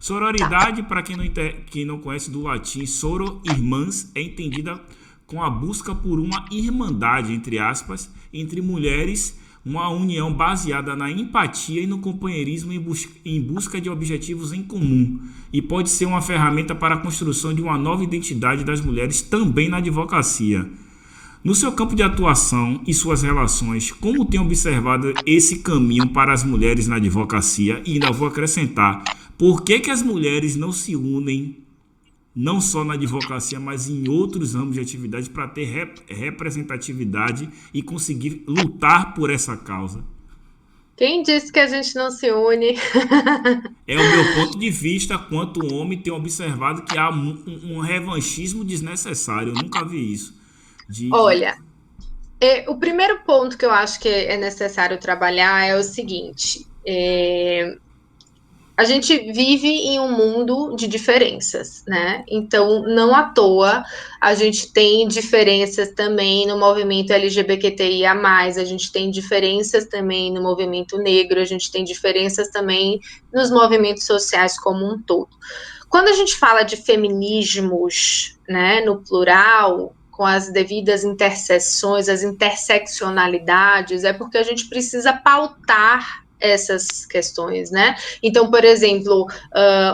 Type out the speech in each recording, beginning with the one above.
Tá. Sororidade, para quem não conhece do latim, soro, irmãs, é entendida com a busca por uma irmandade, entre aspas, entre mulheres, uma união baseada na empatia e no companheirismo em busca de objetivos em comum. E pode ser uma ferramenta para a construção de uma nova identidade das mulheres também na advocacia. No seu campo de atuação e suas relações, como tem observado esse caminho para as mulheres na advocacia? E ainda vou acrescentar, por que que as mulheres não se unem, não só na advocacia, mas em outros ramos de atividade, para ter representatividade e conseguir lutar por essa causa? Quem disse que a gente não se une? É o meu ponto de vista, quanto homem, tenho observado que há um revanchismo desnecessário. Eu nunca vi isso. De Olha, o primeiro ponto que eu acho que é necessário trabalhar é o seguinte: a gente vive em um mundo de diferenças, né? Então, não à toa, a gente tem diferenças também no movimento LGBTQIA+, a gente tem diferenças também no movimento negro, a gente tem diferenças também nos movimentos sociais como um todo. Quando a gente fala de feminismos, né, no plural, com as devidas interseções, as interseccionalidades, é porque a gente precisa pautar essas questões, né? Então, por exemplo,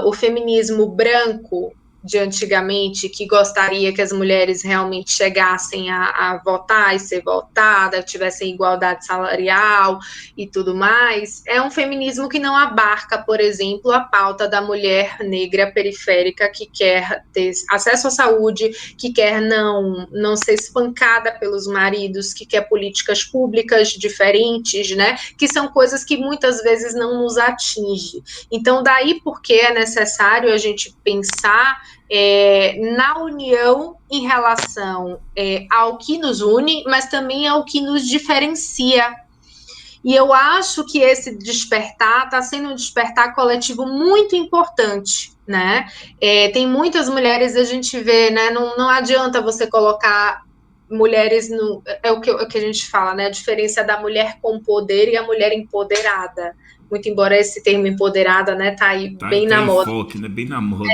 o feminismo branco de antigamente, que gostaria que as mulheres realmente chegassem a votar e ser votada, tivessem igualdade salarial e tudo mais, é um feminismo que não abarca, por exemplo, a pauta da mulher negra periférica que quer ter acesso à saúde, que quer não ser espancada pelos maridos, que quer políticas públicas diferentes, né? Que são coisas que muitas vezes não nos atingem. Então, daí porque é necessário a gente pensar na união em relação ao que nos une, mas também ao que nos diferencia. E eu acho que esse despertar está sendo um despertar coletivo muito importante, né? Tem muitas mulheres, a gente vê, né? Não adianta você colocar mulheres no. É o que a gente fala, né? A diferença da mulher com poder e a mulher empoderada. Muito embora esse termo empoderada, né, tá aí bem tá na em moda. foque, né? Bem na moda.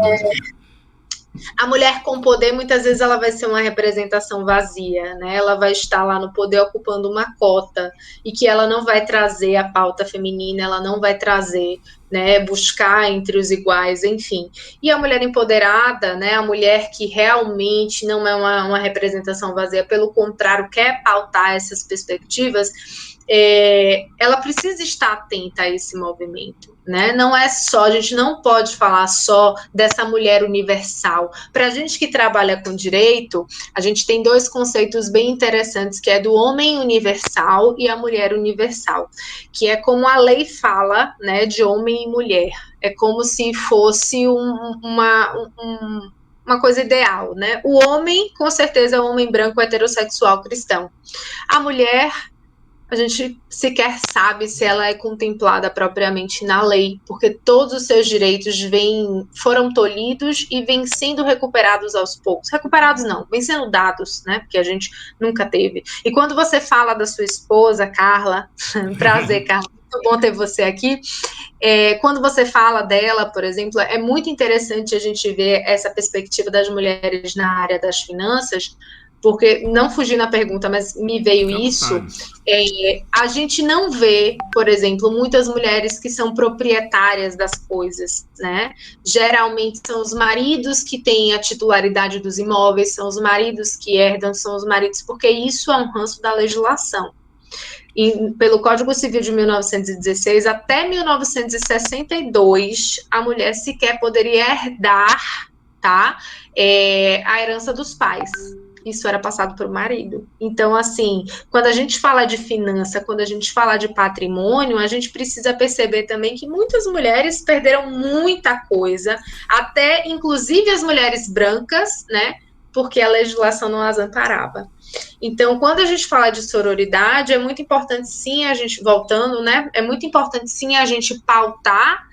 A mulher com poder, muitas vezes, ela vai ser uma representação vazia, né? Ela vai estar lá no poder ocupando uma cota e que ela não vai trazer a pauta feminina, ela não vai trazer, né? Buscar entre os iguais, enfim. E a mulher empoderada, né? A mulher que realmente não é uma representação vazia, pelo contrário, quer pautar essas perspectivas, ela precisa estar atenta a esse movimento, né? Não é só, a gente não pode falar só dessa mulher universal. Para a gente que trabalha com direito, a gente tem dois conceitos bem interessantes, que é do homem universal e a mulher universal, que é como a lei fala, né, de homem e mulher. É como se fosse uma coisa ideal, né? O homem, com certeza, é um homem branco, heterossexual, cristão. A mulher, a gente sequer sabe se ela é contemplada propriamente na lei, porque todos os seus direitos foram tolhidos e vêm sendo recuperados aos poucos. Recuperados não, vêm sendo dados, né? Porque a gente nunca teve. E quando você fala da sua esposa, Carla, prazer, Carla, muito bom ter você aqui. Quando você fala dela, por exemplo, é muito interessante a gente ver essa perspectiva das mulheres na área das finanças, porque, não fugindo na pergunta, mas me veio Fica à isso, vontade. a gente não vê, por exemplo, muitas mulheres que são proprietárias das coisas, né? Geralmente são os maridos que têm a titularidade dos imóveis, são os maridos que herdam, são os maridos, porque isso é um ranço da legislação. E, pelo Código Civil de 1916 até 1962, a mulher sequer poderia herdar, tá, a herança dos pais. Isso era passado para o marido. Então, assim, quando a gente fala de finança, quando a gente fala de patrimônio, a gente precisa perceber também que muitas mulheres perderam muita coisa, até inclusive as mulheres brancas, né? Porque a legislação não as amparava. Então, quando a gente fala de sororidade, é muito importante sim a gente, voltando, né? É muito importante sim a gente pautar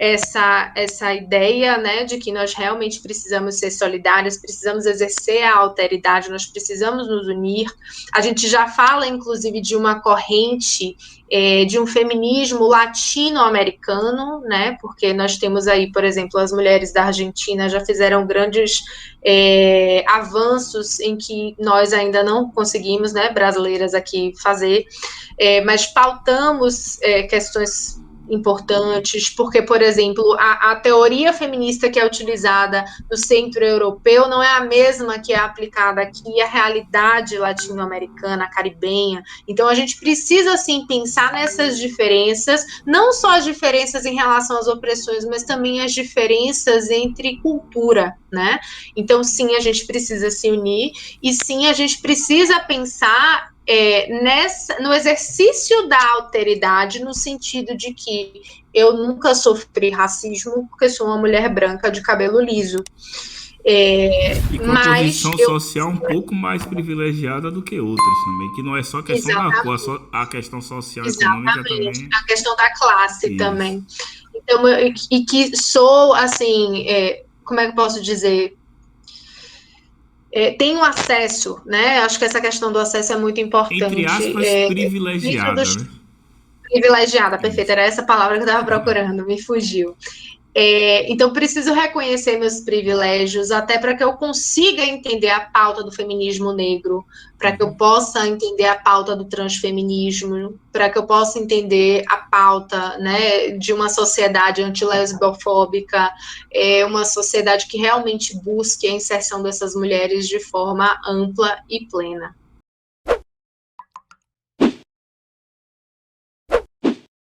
essa ideia, né, de que nós realmente precisamos ser solidários, precisamos exercer a alteridade, nós precisamos nos unir. A gente já fala, inclusive, de uma corrente de um feminismo latino-americano, né, porque nós temos aí, por exemplo, as mulheres da Argentina já fizeram grandes avanços em que nós ainda não conseguimos, né, brasileiras aqui fazer, mas pautamos questões importantes, porque, por exemplo, a teoria feminista que é utilizada no centro europeu não é a mesma que é aplicada aqui, a realidade latino-americana, caribenha. Então, a gente precisa, sim, pensar nessas diferenças, não só as diferenças em relação às opressões, mas também as diferenças entre cultura, né? Então, sim, a gente precisa se unir e, sim, a gente precisa pensar no exercício da alteridade, no sentido de que eu nunca sofri racismo porque sou uma mulher branca de cabelo liso. E com a posição social um pouco mais privilegiada do que outras também, que não é só a questão da cor, a questão social e econômica também. A questão da classe Isso. também. Então, e que sou, assim, como é que eu posso dizer? Tenho acesso, né? Acho que essa questão do acesso é muito importante. Entre aspas, privilegiada, né? Privilegiada, perfeito. Era essa palavra que eu estava procurando, me fugiu. Então, preciso reconhecer meus privilégios, até para que eu consiga entender a pauta do feminismo negro, para que eu possa entender a pauta do transfeminismo, para que eu possa entender a pauta, né, de uma sociedade antilesbofóbica, uma sociedade que realmente busque a inserção dessas mulheres de forma ampla e plena.